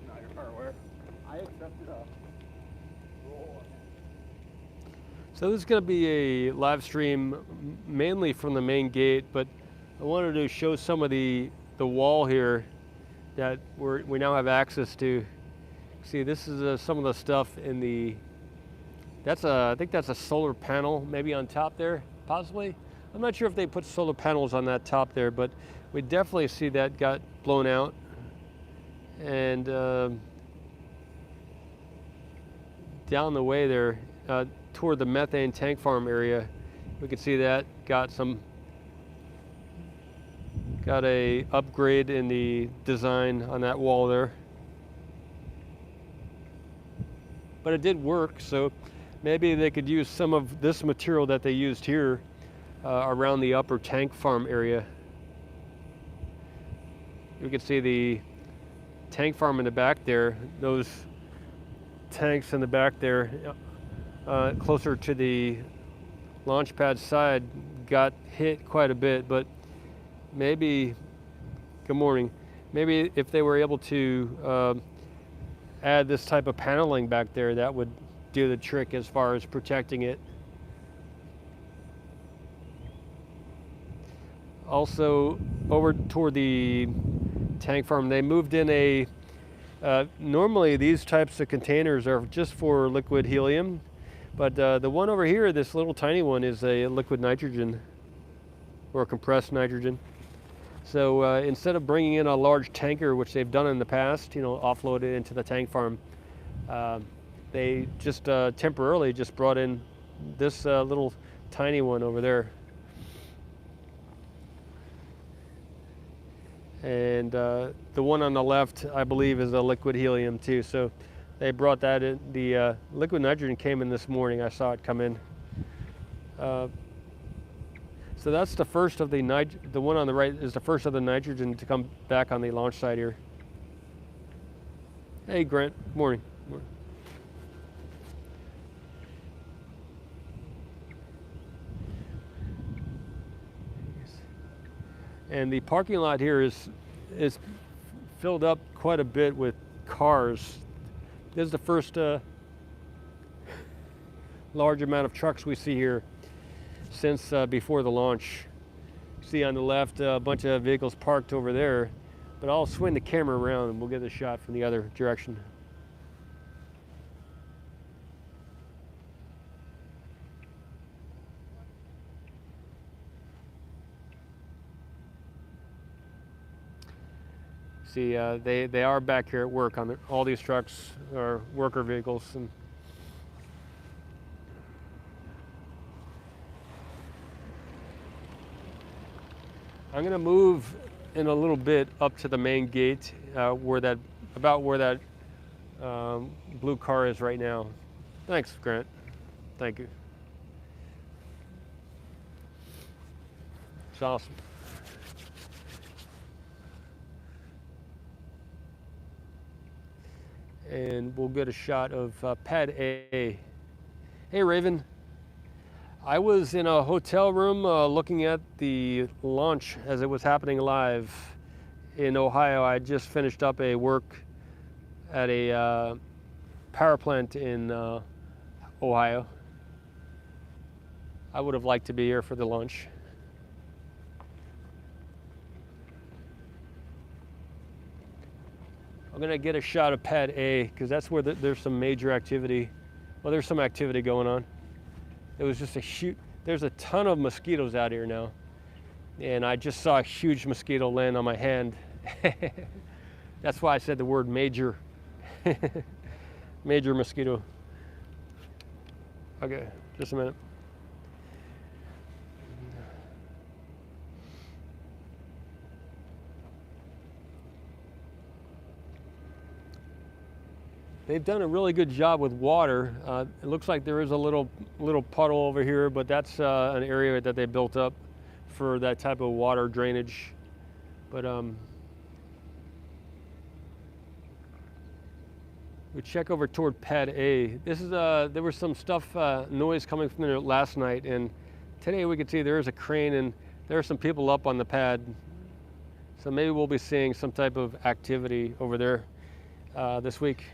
not your hardware. I accepted a roll. So this is going to be a live stream mainly from the main gate, but I wanted to show some of the wall here that we now have access to. See, this is some of the stuff in the, I think that's a solar panel maybe on top there, possibly. I'm not sure if they put solar panels on that top there, but we definitely see that got blown out. And down the way there, toward the methane tank farm area, we can see that got a upgrade in the design on that wall there. But it did work, so maybe they could use some of this material that they used here around the upper tank farm area. You can see the tank farm in the back there, those tanks in the back there, closer to the launch pad side, got hit quite a bit, but maybe, good morning, maybe if they were able to add this type of paneling back there, that would do the trick as far as protecting it. Also, over toward the tank farm, they moved in normally these types of containers are just for liquid helium, but the one over here, this little tiny one, is a liquid nitrogen or compressed nitrogen. So instead of bringing in a large tanker, which they've done in the past, offload it into the tank farm, they just temporarily just brought in this little tiny one over there. And the one on the left, I believe, is a liquid helium too. So they brought that in. The liquid nitrogen came in this morning. I saw it come in. So that's the first of the one on the right is the first of the nitrogen to come back on the launch site here. Hey, Grant. Morning. Morning. And the parking lot here is filled up quite a bit with cars. This is the first large amount of trucks we see here since before the launch. See on the left a bunch of vehicles parked over there, but I'll swing the camera around and we'll get a shot from the other direction. See, they are back here at work on all these trucks are worker vehicles. And I'm going to move in a little bit up to the main gate, where that blue car is right now. Thanks, Grant. Thank you. It's awesome. And we'll get a shot of pad A. Hey, Raven. I was in a hotel room looking at the launch as it was happening live in Ohio. I just finished up a work at a power plant in Ohio. I would have liked to be here for the launch. I'm gonna get a shot of pad A because that's where there's some major activity. Well, there's some activity going on. It was just there's a ton of mosquitoes out here now. And I just saw a huge mosquito land on my hand. That's why I said the word major. Major mosquito. Okay, just a minute. They've done a really good job with water. It looks like there is a little puddle over here, but that's an area that they built up for that type of water drainage. But we check over toward pad A. This is there was some stuff, noise coming from there last night, and today we can see there is a crane and there are some people up on the pad. So maybe we'll be seeing some type of activity over there. this week.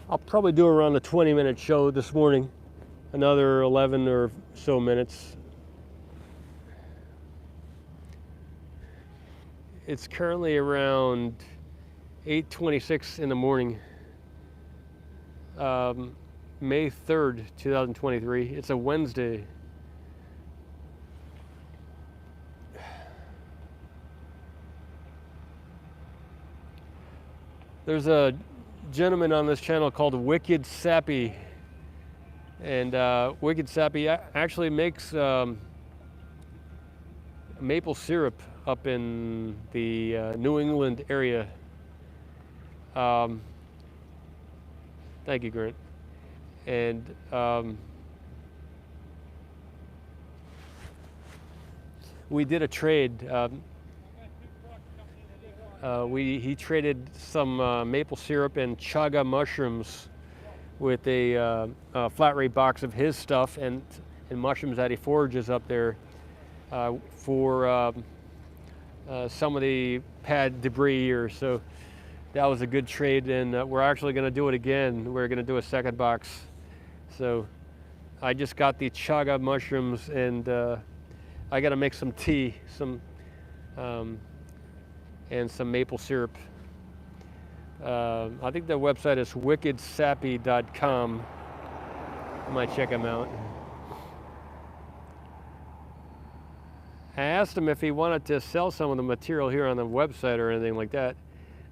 I'll probably do around a 20-minute show this morning, another 11 or so minutes. It's currently around 8:26 in the morning, May 3rd, 2023. It's a Wednesday. There's a gentleman on this channel called Wicked Sappy, and Wicked Sappy actually makes maple syrup up in the New England area. Thank you, Grant. And we did a trade. He traded some maple syrup and chaga mushrooms with a flat rate box of his stuff and mushrooms that he forages up there for some of the pad debris or so. That was a good trade, and we're actually going to do it again. We're going to do a second box. So I just got the chaga mushrooms, and I got to make some tea, and some maple syrup. I think the website is wickedsappy.com. I might check him out. I asked him if he wanted to sell some of the material here on the website or anything like that.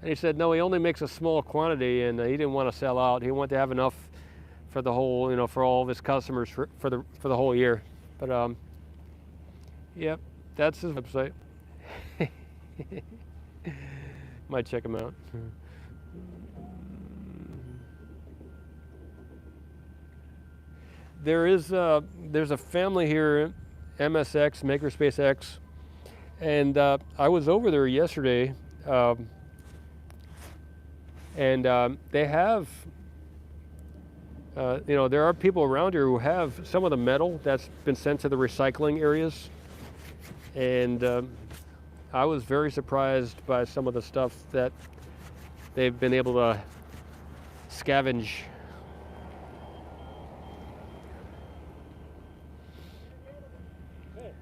And he said, no, he only makes a small quantity, and he didn't want to sell out. He wanted to have enough for the whole, for all of his customers for the whole year. But yep, that's his website. Might check him out. There's a family here, MSX, Makerspace X, and I was over there yesterday, and they have, there are people around here who have some of the metal that's been sent to the recycling areas, and I was very surprised by some of the stuff that they've been able to scavenge.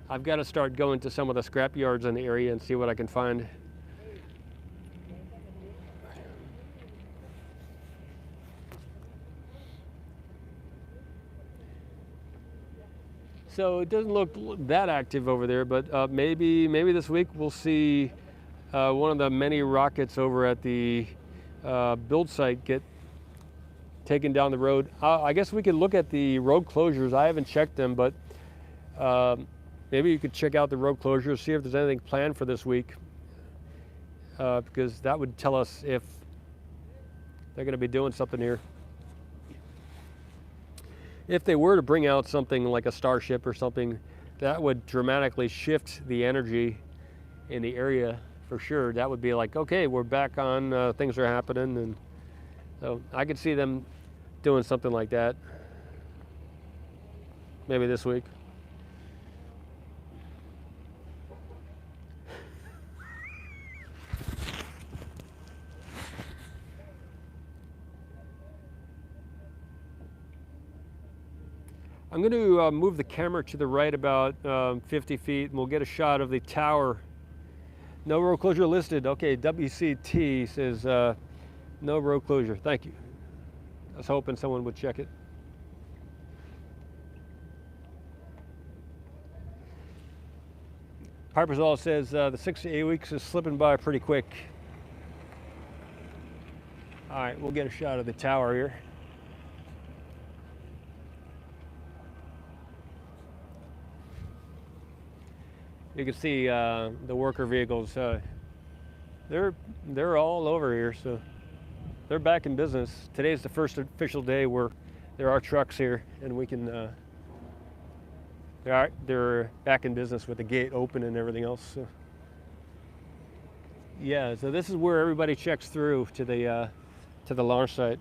I've got to start going to some of the scrap yards in the area and see what I can find. So it doesn't look that active over there, but maybe this week we'll see one of the many rockets over at the build site get taken down the road. I guess we could look at the road closures. I haven't checked them, but maybe you could check out the road closures, see if there's anything planned for this week, because that would tell us if they're going to be doing something here. If they were to bring out something like a Starship or something, that would dramatically shift the energy in the area for sure. That would be like, okay, we're back on, things are happening, and so I could see them doing something like that maybe this week. I'm going to move the camera to the right about 50 feet, and we'll get a shot of the tower. No road closure listed. Okay, WCT says no road closure. Thank you. I was hoping someone would check it. Harper's All says the 6 to 8 weeks is slipping by pretty quick. All right, we'll get a shot of the tower here. You can see the worker vehicles. They're all over here, so they're back in business. Today's the first official day where there are trucks here, and we can. They're back in business with the gate open and everything else. So. Yeah, so this is where everybody checks through to the launch site.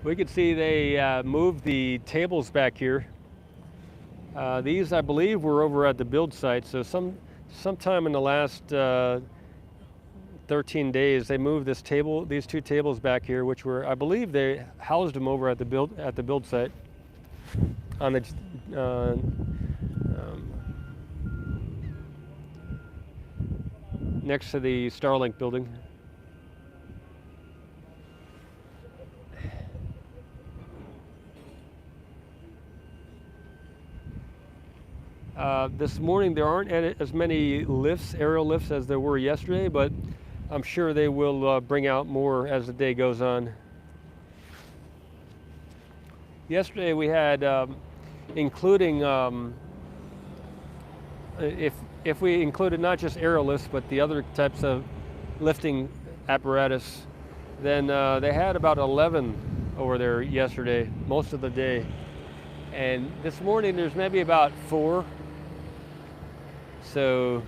We can see they moved the tables back here. These, I believe, were over at the build site. So sometime in the last 13 days, they moved these two tables back here, which were, I believe, they housed them over at the build site on the next to the Starlink building. This morning there aren't as many lifts, aerial lifts, as there were yesterday, but I'm sure they will bring out more as the day goes on. Yesterday we had, including, if we included not just aerial lifts, but the other types of lifting apparatus, then they had about 11 over there yesterday, most of the day. And this morning there's maybe about 4. So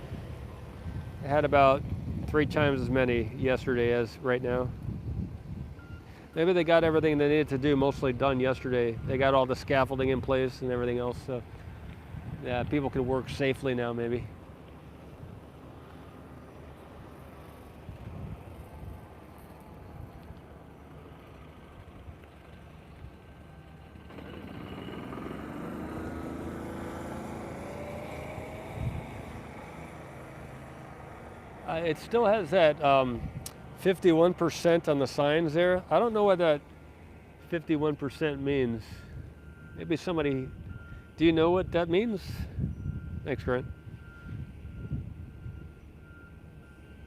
I had about 3 times as many yesterday as right now. Maybe they got everything they needed to do mostly done yesterday. They got all the scaffolding in place and everything else. So yeah, people can work safely now maybe. It still has that 51% on the signs there. I don't know what that 51% means. Maybe somebody, do you know what that means? Thanks, Grant.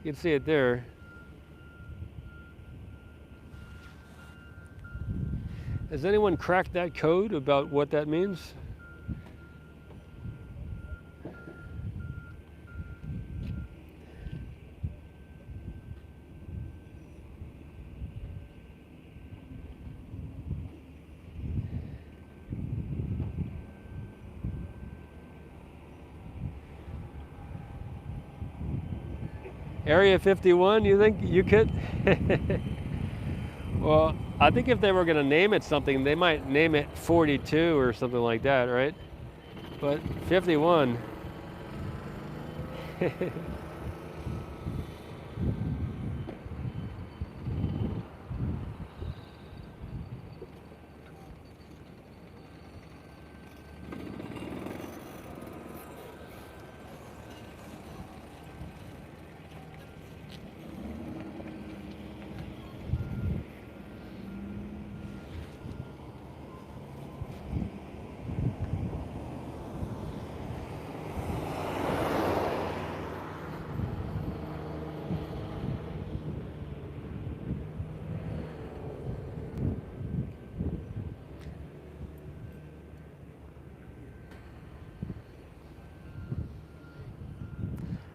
You can see it there. Has anyone cracked that code about what that means? Area 51, you think you could? Well, I think if they were going to name it something, they might name it 42 or something like that, right? But 51.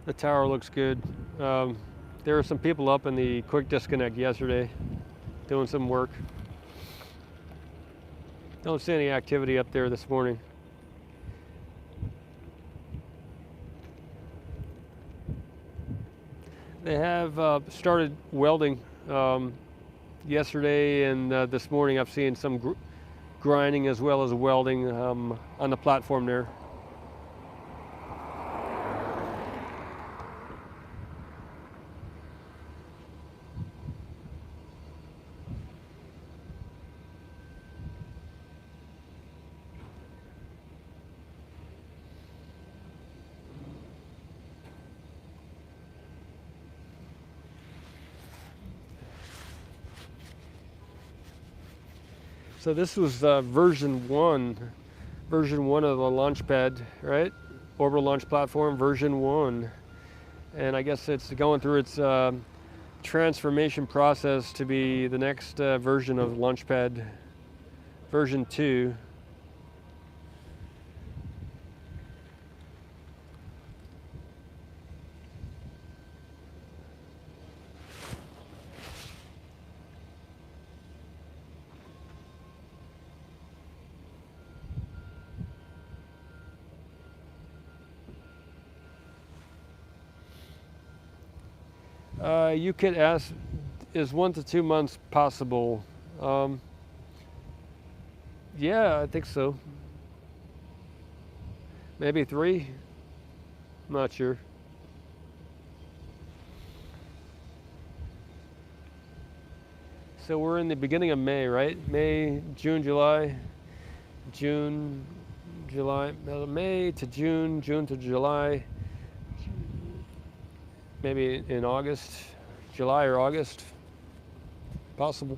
The tower looks good. There were some people up in the quick disconnect yesterday doing some work. Don't see any activity up there this morning. They have started welding yesterday, and this morning I've seen some grinding as well as welding on the platform there. So this was version one of the launch pad, right? Orbital launch platform version 1. And I guess it's going through its transformation process to be the next version of Launchpad version 2. You could ask, is 1 to 2 months possible? Yeah, I think so. Maybe 3? I'm not sure. So we're in the beginning of May, right? May, June, July, May to June, June to July, maybe in August, July or August, possible.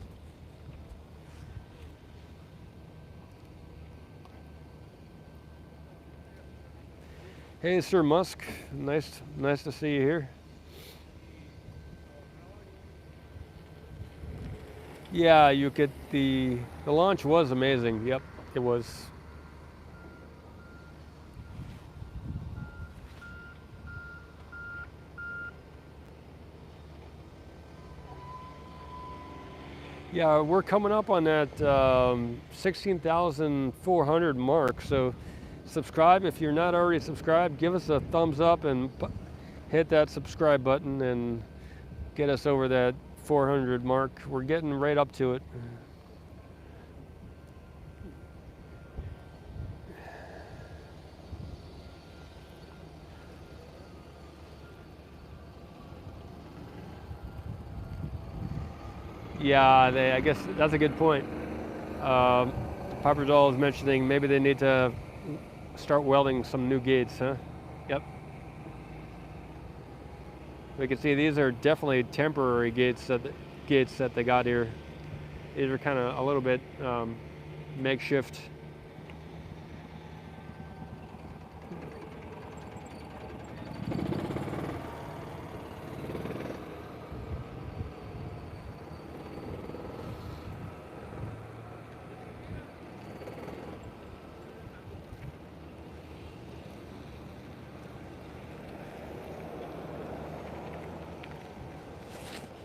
Hey, Sir Musk, nice to see you here. Yeah, you could, the launch was amazing. Yep, it was. Yeah, we're coming up on that 16,400 mark. So subscribe if you're not already subscribed. Give us a thumbs up and hit that subscribe button and get us over that 400 mark. We're getting right up to it. Yeah, I guess that's a good point. Piper Doll is mentioning maybe they need to start welding some new gates, huh? Yep. We can see these are definitely temporary gates that they got here. These are kind of a little bit makeshift.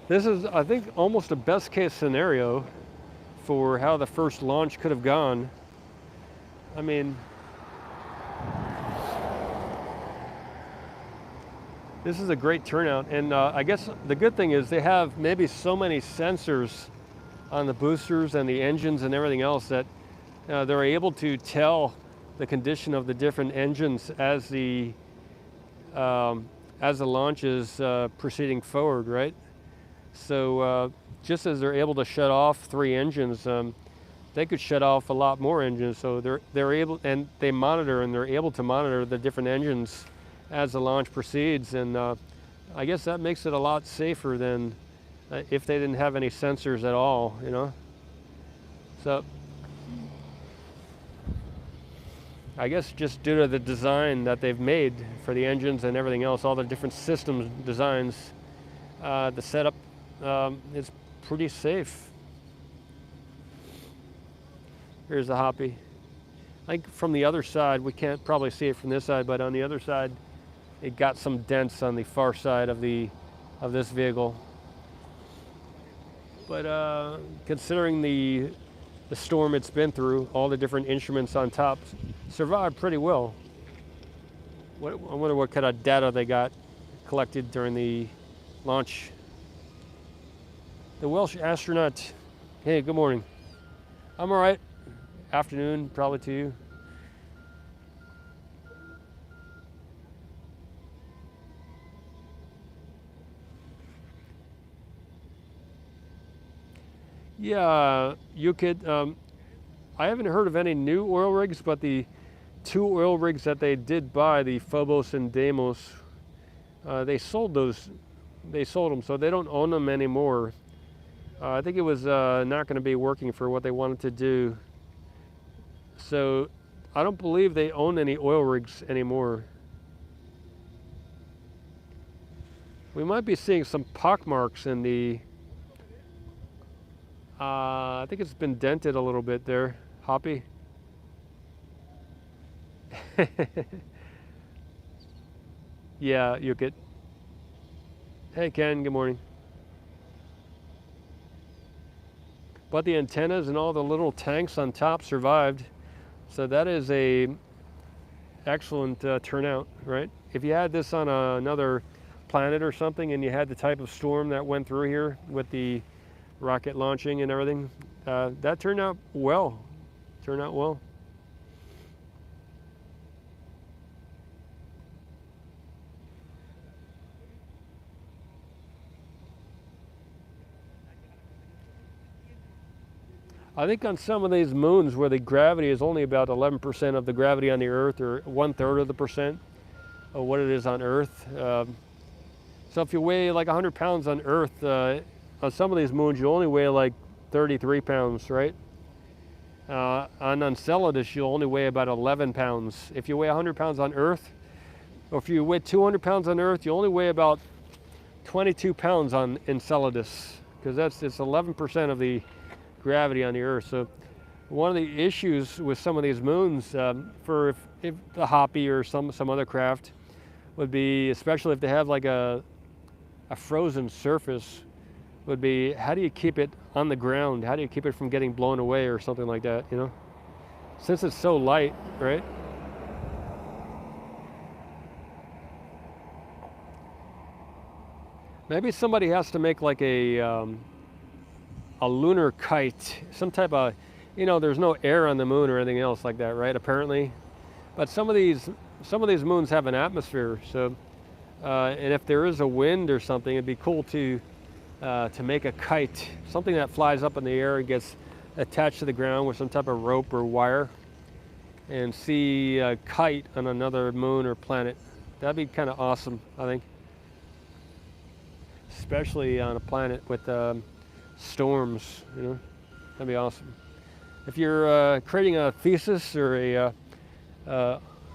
This is, I think, almost a best case scenario for how the first launch could have gone. I mean, this is a great turnout, and I guess the good thing is they have maybe so many sensors on the boosters and the engines and everything else that they're able to tell the condition of the different engines as the launch is proceeding forward, right? So just as they're able to shut off 3 engines, they could shut off a lot more engines. So they're able, and they monitor, and they're able to monitor the different engines as the launch proceeds. And I guess that makes it a lot safer than if they didn't have any sensors at all, you know. So I guess just due to the design that they've made for the engines and everything else, all the different systems designs, the setup is pretty safe. Here's the Hoppy. I think from the other side, we can't probably see it from this side, but on the other side, it got some dents on the far side of this vehicle. But considering the storm it's been through, all the different instruments on top survived pretty well. I wonder what kind of data they got collected during the launch. The Welsh astronaut, hey, good morning. I'm all right. afternoon probably to you. Yeah, you could. I haven't heard of any new oil rigs, but the 2 oil rigs that they did buy, the Phobos and Deimos, they sold those. They sold them, so they don't own them anymore. I think it was not going to be working for what they wanted to do. So I don't believe they own any oil rigs anymore. We might be seeing some pockmarks in the... I think it's been dented a little bit there, Hoppy. Yeah, you could. Hey Ken, good morning. But the antennas and all the little tanks on top survived. So that is a excellent turnout, right? If you had this on another planet or something and you had the type of storm that went through here with the rocket launching and everything, that turned out well. I think on some of these moons where the gravity is only about 11% of the gravity on the Earth, or 1/3 of the percent of what it is on Earth. So if you weigh like 100 pounds on Earth, on some of these moons you only weigh like 33 pounds, right? On Enceladus you only weigh about 11 pounds. If you weigh 100 pounds on Earth, or if you weigh 200 pounds on Earth, you only weigh about 22 pounds on Enceladus, because it's 11% of the gravity on the Earth. So one of the issues with some of these moons, for if the Hoppy or some other craft, would be, especially if they have like a frozen surface, would be how do you keep it on the ground? How do you keep it from getting blown away or something like that, you know? Since it's so light, right? Maybe somebody has to make like a lunar kite, some type of, you know, there's no air on the moon or anything else like that, right? Apparently, but some of these moons have an atmosphere. So, and if there is a wind or something, it'd be cool to make a kite, something that flies up in the air and gets attached to the ground with some type of rope or wire, and see a kite on another moon or planet. That'd be kind of awesome, I think, especially on a planet with storms, you know, that'd be awesome. If you're creating a thesis, or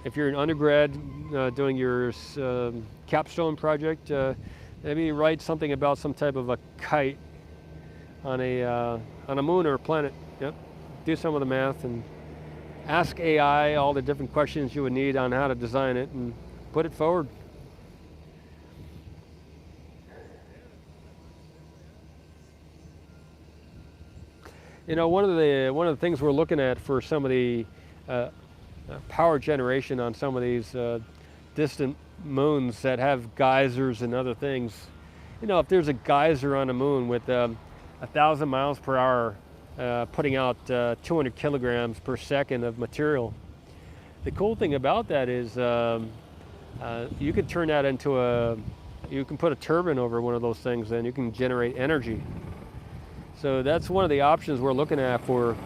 if you're an undergrad doing your capstone project, maybe write something about some type of a kite on a moon or a planet. Yep. Do some of the math and ask AI all the different questions you would need on how to design it and put it forward. You know, one of the things we're looking at for some of the power generation on some of these distant moons that have geysers and other things. You know, if there's a geyser on a moon with 1,000 miles per hour putting out 200 kilograms per second of material, the cool thing about that is you could turn that into you can put a turbine over one of those things and you can generate energy. So that's one of the options we're looking at for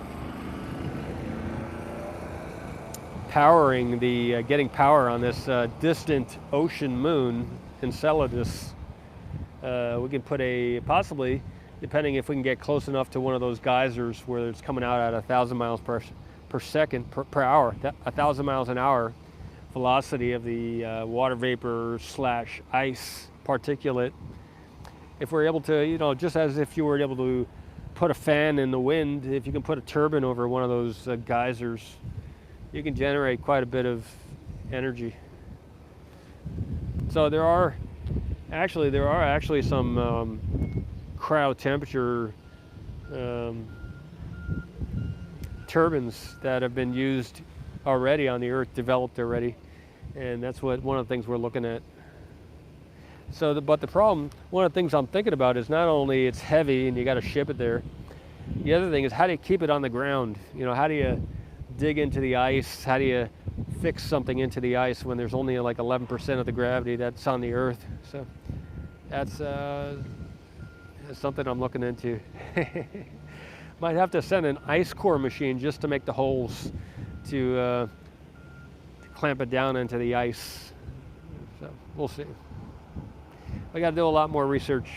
powering getting power on this distant ocean moon, Enceladus. We can put possibly, depending if we can get close enough to one of those geysers where it's coming out at 1,000 miles per second per hour, 1,000 miles an hour velocity of the water vapor / ice particulate. If we're able to, you know, just as if you were able to put a fan in the wind, if you can put a turbine over one of those geysers, you can generate quite a bit of energy. So there are actually some cryo temperature turbines that have been used already on the Earth, developed already, and that's one of the things we're looking at. So, but the problem, one of the things I'm thinking about is not only it's heavy and you got to ship it there. The other thing is, how do you keep it on the ground? You know, how do dig into the ice? How do you fix something into the ice when there's only like 11% of the gravity that's on the Earth? So that's something I'm looking into. Might have to send an ice core machine just to make the holes to clamp it down into the ice. So we'll see. I got to do a lot more research.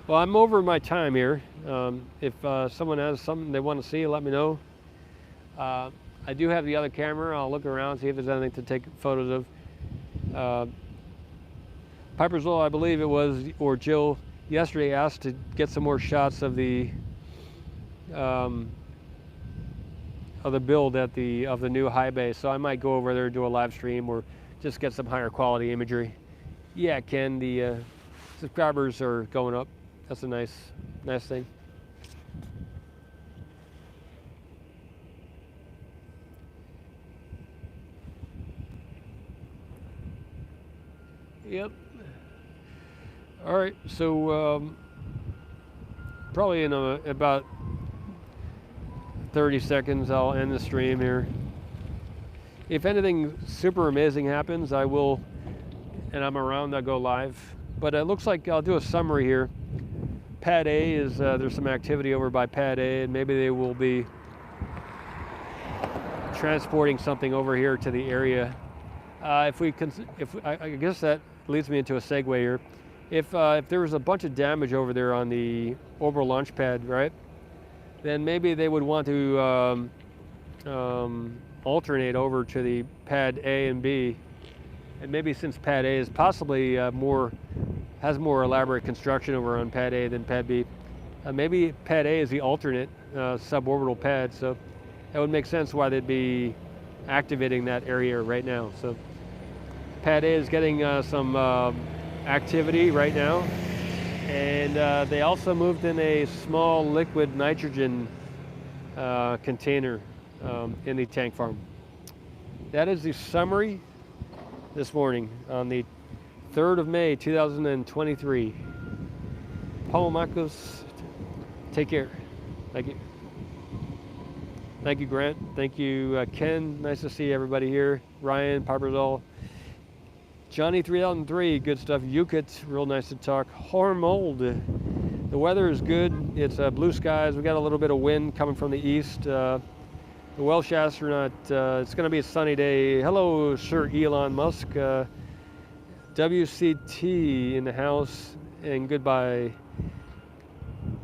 Well, I'm over my time here. If someone has something they want to see, let me know. I do have the other camera. I'll look around, see if there's anything to take photos of. Piper's Law, I believe it was, or Jill, yesterday asked to get some more shots of the build of the new high bay. So I might go over there and do a live stream or just get some higher quality imagery. Yeah, Ken, the subscribers are going up. That's a nice thing. Yep. All right, so probably in about 30 seconds I'll end the stream here. If anything super amazing happens, I will, and I'm around, I'll go live. But it looks like I'll do a summary here. Pad A is, there's some activity over by Pad A, and maybe they will be transporting something over here to the area. I guess that leads me into a segue here. If there was a bunch of damage over there on the orbital launch pad, right, then maybe they would want to alternate over to the Pad A and B. And maybe since Pad A is possibly has more elaborate construction over on Pad A than Pad B, maybe Pad A is the alternate suborbital pad. So that would make sense why they'd be activating that area right now. So Pad A is getting some activity right now, and they also moved in a small liquid nitrogen container in the tank farm. That is the summary this morning on the 3rd of May 2023. Paul Marcos, take care. Thank you. Thank you, Grant. Thank you, Ken. Nice to see everybody here. Ryan, Piperzall, Johnny 3003, good stuff. Yukit, real nice to talk. Hormold, the weather is good. It's blue skies. We got a little bit of wind coming from the east. The Welsh astronaut, it's going to be a sunny day. Hello, Sir Elon Musk. WCT in the house, and goodbye.